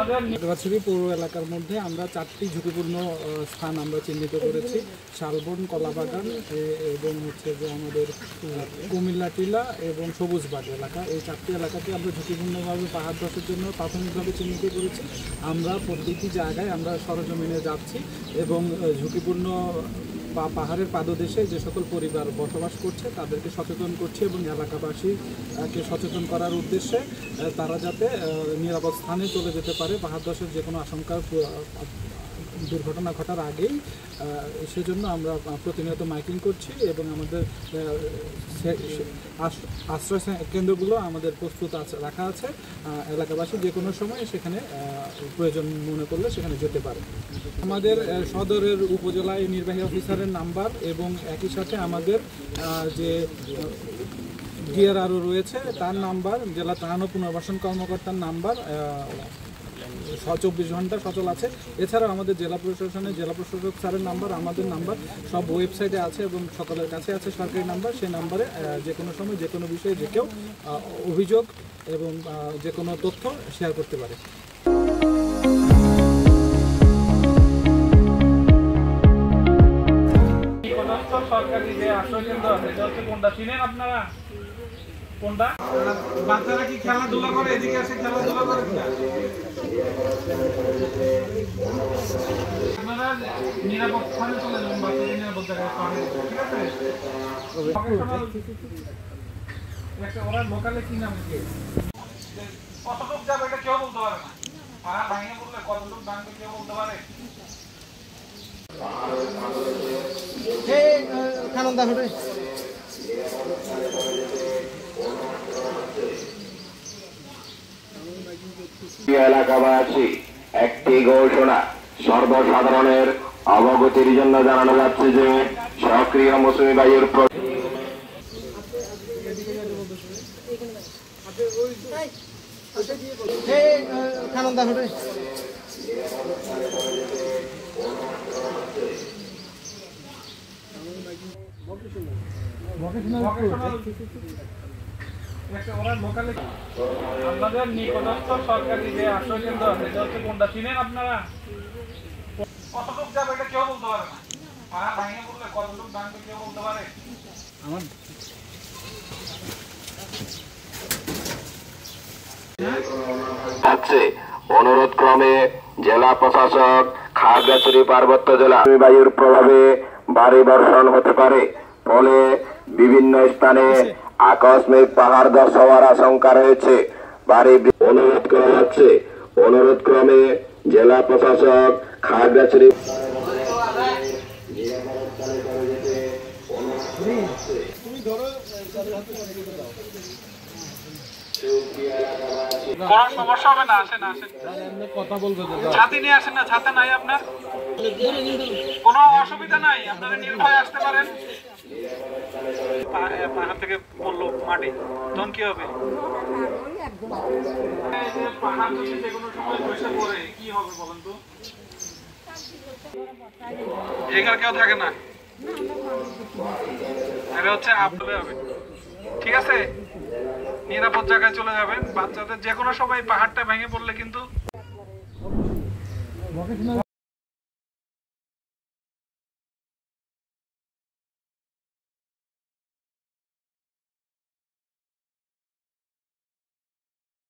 খাগড়াছড়ি পৌর এলাকার মধ্যে আমরা 4টি ঝুঁকিপূর্ণ স্থান আমরা চিহ্নিত করেছি। শালবন, কলাবাগান এবং হচ্ছে যে আমাদের কুমিল্লা টিলা এবং সবুজবাগ এলাকা। এই 4টি এলাকাকে আমরা ঝুঁকিপূর্ণভাবে পাহাড় ধসের জন্য প্রাথমিকভাবে চিহ্নিত করেছি। আমরা প্রতিটি জায়গায় আমরা সরজমিনে যাচ্ছি এবং ঝুঁকিপূর্ণ পাহাড়ের পাদদেশে যে সকল পরিবার বসবাস করছে তাদেরকে সচেতন করছে এবং এলাকাবাসীকে সচেতন করার উদ্দেশ্যে তারা যাতে নিরাপদ স্থানে চলে যেতে পারে পাহাড় ধসের যে কোনো আশঙ্কার দুর্ঘটনা ঘটার আগেই। সেজন্য আমরা প্রতিনিয়ত মাইকিং করছি এবং আমাদের আশ্রয় কেন্দ্রগুলো আমাদের প্রস্তুত রাখা আছে। এলাকাবাসী যে কোনো সময় সেখানে প্রয়োজন মনে করলে সেখানে যেতে পারে। আমাদের সদরের উপজেলায় নির্বাহী অফিসারের নাম্বার এবং একই সাথে আমাদের যে ডিআরআরও রয়েছে তার নাম্বার, জেলা ত্রাণ ও পুনর্বাসন কর্মকর্তার নাম্বার 24 ঘন্টা সচল আছে। এছাড়াও আমাদের জেলা প্রশাসক স্যারের নাম্বার, আমাদের নাম্বার সব ওয়েবসাইটে আছে এবং সকলের কাছে আছে সরকারি নাম্বার। সেই নাম্বারে যে কোনো সময় যে কোনো বিষয়ে যে কেউ অভিযোগ এবং যে কোনো তথ্য শেয়ার করতে পারে। সরকারি যে আশ্রয় কেন্দ্র আছে এটা হচ্ছে কোনটা চিনেন আপনারা? কোনটা? বাচ্চারা কি খেলাধুলা করে? এদিকে এসে খেলাধুলা করে কিনা? আপনারা নিরাপদ স্থানে চলে যাবেন, বাচ্চাদের নিরাপদ জায়গায় পাঠিয়ে দেবেন, ঠিক আছে? ওরা লোকালে কি নাম কি কতটুক যাবে এটা কেউ বলতে পারে না। পাহাড় ভাঙিয়ে বললে কতটুক ভাঙবে কেউ বলতে পারে? এলাকাবাসী একটি ঘোষণা সর্বসাধারণের অবগতির জন্য জানানো যাচ্ছে যে সক্রিয় মৌসুমী বায়ুর আপনাদের নিকটস্থ সরকারি যে আশ্রয় কেন্দ্র আছে এটা হচ্ছে কোনটা চিনেন আপনারা? কতটুক যাবে এটা কেউ বলতে পারে না। পাহাড় ভাঙিয়ে বললে কতটুক ভাঙবে কেউ বলতে পারে? অনুরোধ ক্রমে জেলা প্রশাসক খাগড়াছড়ি পার্বত্য জেলা বায়ুর প্রভাবে ভারী বর্ষণ হতে পারে, ফলে বিভিন্ন স্থানে আকস্মিক পাহাড় ধস হওয়ার আশঙ্কা রয়েছে। অনুরোধ করা হচ্ছে অনুরোধ ক্রমে জেলা প্রশাসক খাগড়াছড়ি কোনো সমস্যা হবে না, আসেন আসেন, কথা বলবে ছাতি নিয়ে আসেন না, ছাতা নাই আপনার? কোনো অসুবিধা নাই, আপনারা নির্ভয়ে আসতে পারেন। পাহাড় থেকে পড়লো মাটি, তখন কি হবে? পাহাড় যদি যে কোনো সময় বসে পড়ে কি হবে বলেন তো? এখানে কেউ থাকে না, এটা হচ্ছে আপডে হবে, ঠিক আছে? নিরাপদ জায়গায় চলে যাবেন। বাচ্চাদের যে কোনো সময় পাহাড়টা ভেঙে পড়লে কিন্তু